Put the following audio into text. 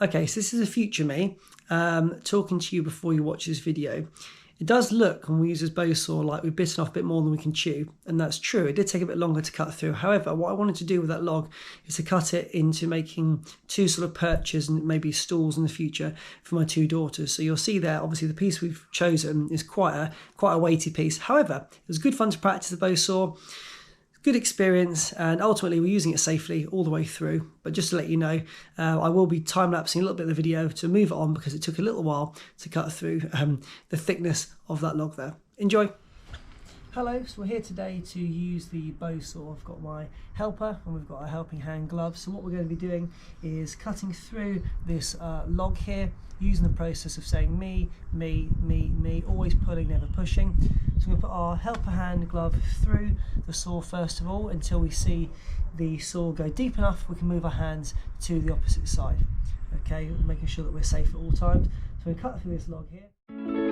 Okay, so this is a future me talking to you before you watch this video. It does look, when we use this Bowsaw, like we've bitten off a bit more than we can chew, and that's true. It did take a bit longer to cut through. However, what I wanted to do with that log is to cut it into making two sort of perches and maybe stools in the future for my two daughters. So you'll see there, obviously the piece we've chosen is quite a weighty piece. However, it was good fun to practice the Bowsaw. Good experience, and ultimately we're using it safely all the way through. But just to let you know, I will be time-lapsing a little bit of the video to move it on because it took a little while to cut through the thickness of that log there. Enjoy. Hello, so we're here today to use the Bowsaw. I've got my helper and we've got our helping hand gloves. So what we're going to be doing is cutting through this log here, using the process of saying me, me, me, me, always pulling, never pushing. So we're going to put our helper hand glove through the saw first of all until we see the saw go deep enough we can move our hands to the opposite side. Okay, making sure that we're safe at all times. So we cut through this log here.